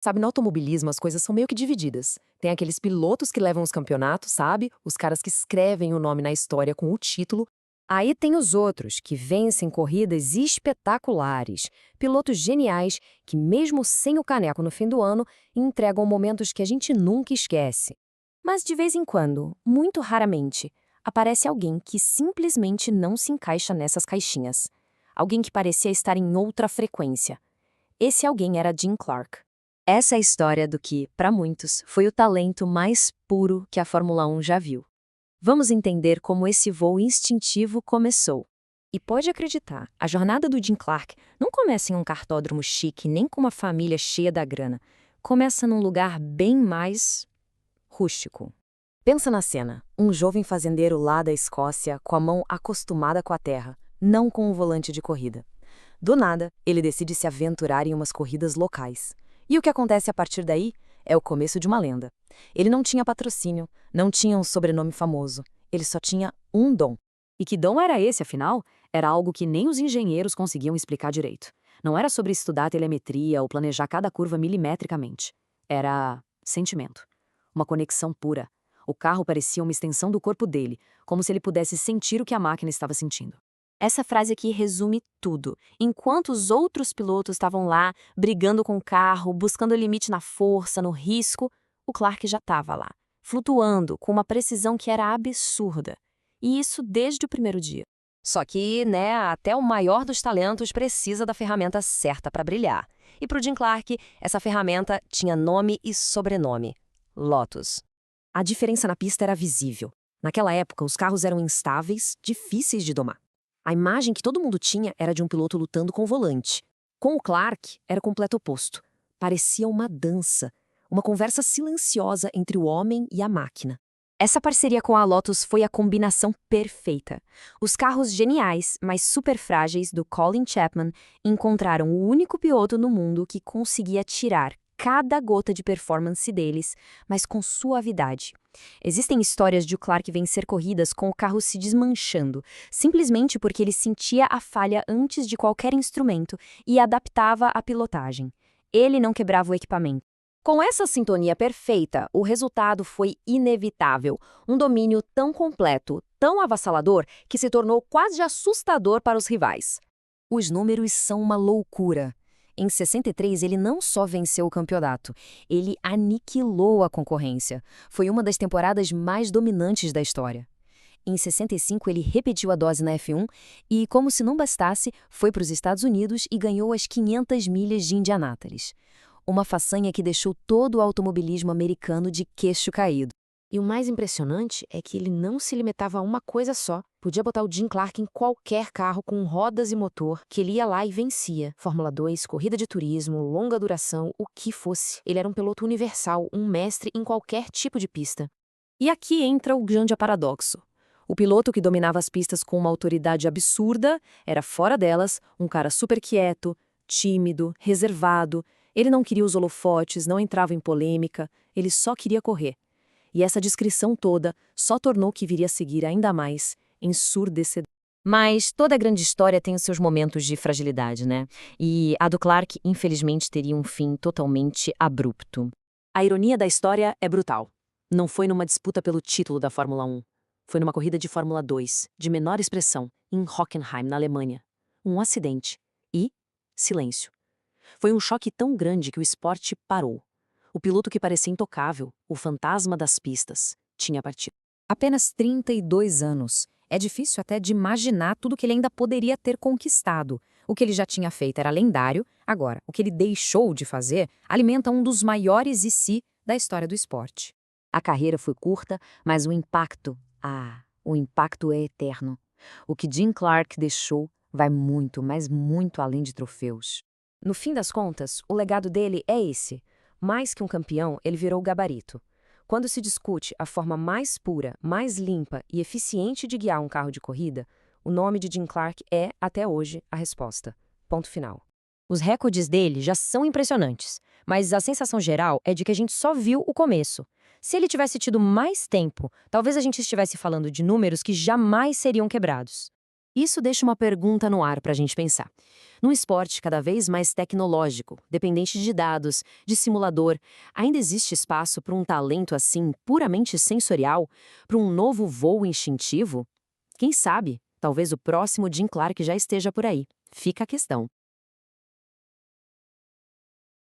Sabe, no automobilismo as coisas são meio que divididas. Tem aqueles pilotos que levam os campeonatos, sabe? Os caras que escrevem o nome na história com o título. Aí tem os outros, que vencem corridas espetaculares, pilotos geniais que, mesmo sem o caneco no fim do ano, entregam momentos que a gente nunca esquece. Mas de vez em quando, muito raramente, aparece alguém que simplesmente não se encaixa nessas caixinhas. Alguém que parecia estar em outra frequência. Esse alguém era Jim Clark. Essa é a história do que, para muitos, foi o talento mais puro que a Fórmula 1 já viu. Vamos entender como esse voo instintivo começou. E pode acreditar, a jornada do Jim Clark não começa em um cartódromo chique nem com uma família cheia da grana. Começa num lugar bem mais rústico. Pensa na cena, um jovem fazendeiro lá da Escócia com a mão acostumada com a terra, não com um volante de corrida. Do nada, ele decide se aventurar em umas corridas locais. E o que acontece a partir daí é o começo de uma lenda. Ele não tinha patrocínio, não tinha um sobrenome famoso, ele só tinha um dom. E que dom era esse, afinal? Era algo que nem os engenheiros conseguiam explicar direito. Não era sobre estudar telemetria ou planejar cada curva milimetricamente. Era sentimento. Uma conexão pura. O carro parecia uma extensão do corpo dele, como se ele pudesse sentir o que a máquina estava sentindo. Essa frase aqui resume tudo. Enquanto os outros pilotos estavam lá, brigando com o carro, buscando o limite na força, no risco, o Clark já estava lá, flutuando com uma precisão que era absurda. E isso desde o primeiro dia. Só que, né, até o maior dos talentos precisa da ferramenta certa para brilhar. E para o Jim Clark, essa ferramenta tinha nome e sobrenome: Lotus. A diferença na pista era visível. Naquela época, os carros eram instáveis, difíceis de domar. A imagem que todo mundo tinha era de um piloto lutando com o volante. Com o Clark, era o completo oposto. Parecia uma dança, uma conversa silenciosa entre o homem e a máquina. Essa parceria com a Lotus foi a combinação perfeita. Os carros geniais, mas super frágeis do Colin Chapman encontraram o único piloto no mundo que conseguia tirar cada gota de performance deles, mas com suavidade. Existem histórias de o Clark vencer corridas com o carro se desmanchando, simplesmente porque ele sentia a falha antes de qualquer instrumento e adaptava a pilotagem. Ele não quebrava o equipamento. Com essa sintonia perfeita, o resultado foi inevitável. Um domínio tão completo, tão avassalador, que se tornou quase assustador para os rivais. Os números são uma loucura. Em 63, ele não só venceu o campeonato, ele aniquilou a concorrência. Foi uma das temporadas mais dominantes da história. Em 65, ele repetiu a dose na F1 e, como se não bastasse, foi para os Estados Unidos e ganhou as 500 milhas de Indianápolis. Uma façanha que deixou todo o automobilismo americano de queixo caído. E o mais impressionante é que ele não se limitava a uma coisa só. Podia botar o Jim Clark em qualquer carro com rodas e motor, que ele ia lá e vencia. Fórmula 2, corrida de turismo, longa duração, o que fosse. Ele era um piloto universal, um mestre em qualquer tipo de pista. E aqui entra o grande paradoxo. O piloto que dominava as pistas com uma autoridade absurda era, fora delas, um cara super quieto, tímido, reservado. Ele não queria os holofotes, não entrava em polêmica, ele só queria correr. E essa descrição toda só tornou o que viria a seguir ainda mais ensurdecedor. Mas toda grande história tem os seus momentos de fragilidade, né? E a do Clark, infelizmente, teria um fim totalmente abrupto. A ironia da história é brutal. Não foi numa disputa pelo título da Fórmula 1. Foi numa corrida de Fórmula 2, de menor expressão, em Hockenheim, na Alemanha. Um acidente. E silêncio. Foi um choque tão grande que o esporte parou. O piloto que parecia intocável, o fantasma das pistas, tinha partido. Apenas 32 anos. É difícil até de imaginar tudo que ele ainda poderia ter conquistado. O que ele já tinha feito era lendário, agora, o que ele deixou de fazer alimenta um dos maiores da história do esporte. A carreira foi curta, mas o impacto é eterno. O que Jim Clark deixou vai muito, mas muito além de troféus. No fim das contas, o legado dele é esse. Mais que um campeão, ele virou gabarito. Quando se discute a forma mais pura, mais limpa e eficiente de guiar um carro de corrida, o nome de Jim Clark é, até hoje, a resposta. Ponto final. Os recordes dele já são impressionantes, mas a sensação geral é de que a gente só viu o começo. Se ele tivesse tido mais tempo, talvez a gente estivesse falando de números que jamais seriam quebrados. Isso deixa uma pergunta no ar para a gente pensar. Num esporte cada vez mais tecnológico, dependente de dados, de simulador, ainda existe espaço para um talento assim, puramente sensorial, para um novo voo instintivo? Quem sabe, talvez o próximo Jim Clark já esteja por aí. Fica a questão.